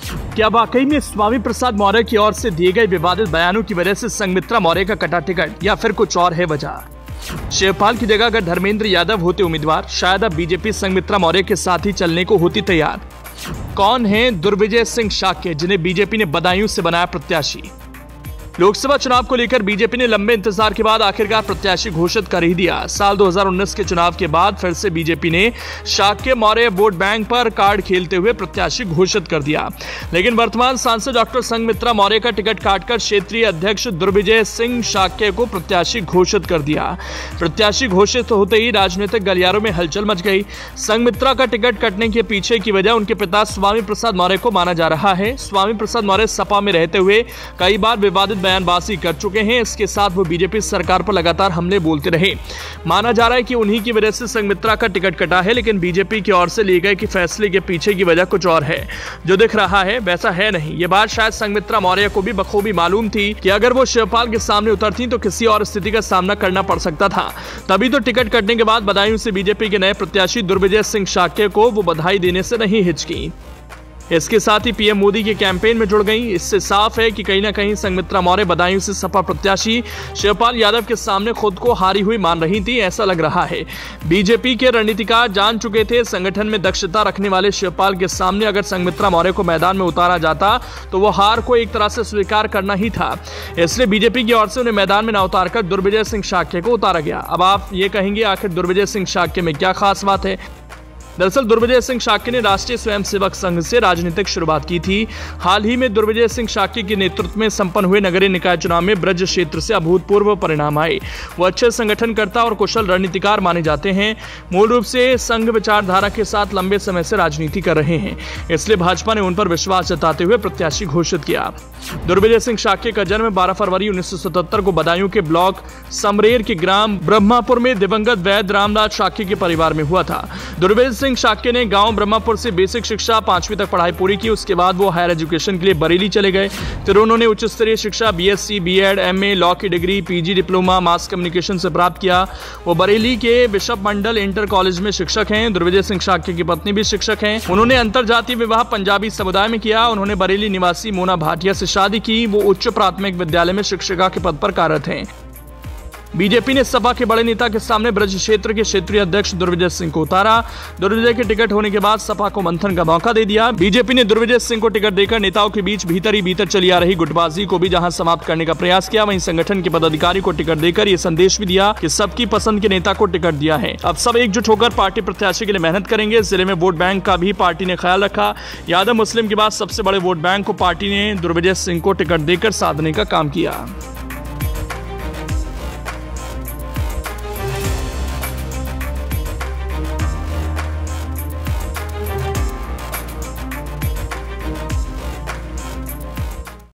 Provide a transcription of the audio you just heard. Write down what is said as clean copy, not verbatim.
क्या वाकई में स्वामी प्रसाद मौर्य की ओर से दिए गए विवादित बयानों की वजह से संघमित्रा मौर्य का कटा टिकट, या फिर कुछ और है वजह? शिवपाल की जगह अगर धर्मेंद्र यादव होते उम्मीदवार, शायद अब बीजेपी संघमित्रा मौर्य के साथ ही चलने को होती तैयार। कौन है दुर्विजय सिंह शाक्य, जिन्हें बीजेपी ने बदायूं से बनाया प्रत्याशी? लोकसभा चुनाव को लेकर बीजेपी ने लंबे इंतजार के बाद आखिरकार प्रत्याशी घोषित कर ही दिया। साल 2019 के चुनाव के बाद फिर से बीजेपी ने शाक्य मौर्य वोट बैंक पर कार्ड खेलते हुए प्रत्याशी घोषित कर दिया, लेकिन वर्तमान सांसद डॉक्टर संघमित्रा मौर्य का टिकट काटकर क्षेत्रीय अध्यक्ष दुर्विजय सिंह शाक्य को प्रत्याशी घोषित कर दिया। प्रत्याशी घोषित होते ही राजनीतिक गलियारों में हलचल मच गई। संघमित्रा का टिकट कटने के पीछे की वजह उनके पिता स्वामी प्रसाद मौर्य को माना जा रहा है। स्वामी प्रसाद मौर्य सपा में रहते हुए कई बार विवादित बयानबाजी कर चुके हैं। इसके साथ वो बीजेपी सरकार पर लगातार हमले बोलते रहे। माना जा रहा है कि उन्हीं की वजह से संघमित्रा का टिकट कटा है, लेकिन बीजेपी की ओर से लिए गए कि फैसले के पीछे की वजह कुछ और है। जो दिख रहा है वैसा है नहीं। ये बात शायद संघमित्रा मौर्य को भी बखूबी मालूम थी कि अगर वो शिवपाल के सामने उतरती तो किसी और स्थिति का सामना करना पड़ सकता था। तभी तो टिकट कटने के बाद बदायूं से बीजेपी के नए प्रत्याशी दुर्विजय सिंह शाक्य को वो बधाई देने से नहीं हिचकी। इसके साथ ही पीएम मोदी के कैंपेन में जुड़ गई। इससे साफ है कि कहीं ना कहीं संघमित्रा मौर्य बदायूं से सपा प्रत्याशी शिवपाल यादव के सामने खुद को हारी हुई मान रही थी, ऐसा लग रहा है। बीजेपी के रणनीतिकार जान चुके थे संगठन में दक्षता रखने वाले शिवपाल के सामने अगर संघमित्रा मौर्य को मैदान में उतारा जाता तो वो हार को एक तरह से स्वीकार करना ही था। इसलिए बीजेपी की ओर से उन्हें मैदान में न उतारकर दुर्विजय सिंह शाक्य को उतारा गया। अब आप ये कहेंगे आखिर दुर्विजय सिंह शाक्य में क्या खास बात है? दरअसल दुर्विजय सिंह शाक्य ने राष्ट्रीय स्वयंसेवक संघ से राजनीतिक शुरुआत की थी। हाल ही में दुर्विजय सिंह शाक्य के नेतृत्व में संपन्न हुए नगरीय निकाय चुनाव में ब्रज क्षेत्र से अभूतपूर्व परिणाम आए। वो अच्छे संगठनकर्ता और कुशल रणनीतिकार माने जाते हैं। मूल रूप से संघ विचारधारा के साथ लंबे समय से राजनीति कर रहे हैं, इसलिए भाजपा ने उन पर विश्वास जताते हुए प्रत्याशी घोषित किया। दुर्विजय सिंह शाक्य का जन्म 12 फरवरी 1977 को बदायूं के ब्लॉक समरेर के ग्राम ब्रह्मापुर में दिवंगत वैद्य रामदास शाक्य के परिवार में हुआ था। दुर्विजय सिंह शाक्य ने गांव ब्रह्मापुर से बेसिक शिक्षा 5वीं तक पढ़ाई पूरी की। उसके बाद वो हायर एजुकेशन के लिए बरेली चले गए। फिर उन्होंने उच्च स्तरीय शिक्षा बीएससी, बीएड, एमए, लॉ की degree, PG diploma mass communication से प्राप्त किया। वो बरेली के बिशप मंडल इंटर कॉलेज में शिक्षक हैं। दुर्विजय सिंह शाक्य की पत्नी भी शिक्षक हैं। उन्होंने अंतरजातीय विवाह पंजाबी समुदाय में किया। उन्होंने बरेली निवासी मोना भाटिया से शादी की। वो उच्च प्राथमिक विद्यालय में शिक्षिका के पद पर कार्यरत हैं। बीजेपी ने सपा के बड़े नेता के सामने ब्रज क्षेत्र के क्षेत्रीय अध्यक्ष दुर्विजय सिंह को उतारा। दुर्विजय के टिकट होने के बाद सपा को मंथन का मौका दे दिया। बीजेपी ने दुर्विजय सिंह को टिकट देकर नेताओं के बीच भीतर ही भीतर चली आ रही गुटबाजी को भी जहां समाप्त करने का प्रयास किया, वहीं संगठन के पदाधिकारी को टिकट देकर यह संदेश भी दिया कि सबकी पसंद के नेता को टिकट दिया है। अब सब एकजुट होकर पार्टी प्रत्याशी के लिए मेहनत करेंगे। जिले में वोट बैंक का भी पार्टी ने ख्याल रखा। यादव मुस्लिम के बाद सबसे बड़े वोट बैंक को पार्टी ने दुर्विजय सिंह को टिकट देकर साधने का काम किया।